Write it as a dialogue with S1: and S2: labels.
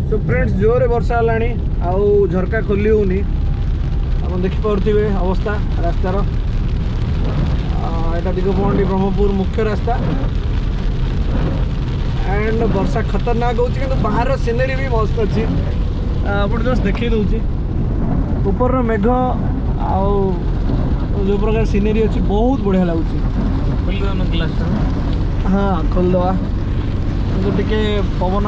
S1: so friends जोरे वर्षा हेलाणी आउ झरका खोली होनी आप देखिपे अवस्था रास्तार यहाँ दिगपहंडी ब्रह्मपुर मुख्य रास्ता एंड वर्षा खतरनाक हो बाहर सीनरी भी मस्त अच्छी आप जस्ट देखी दूसरी ऊपर मेघ आउ जो प्रकार सीनरी अच्छी बहुत बढ़िया लगुच हाँ खोलदे तो टे पवन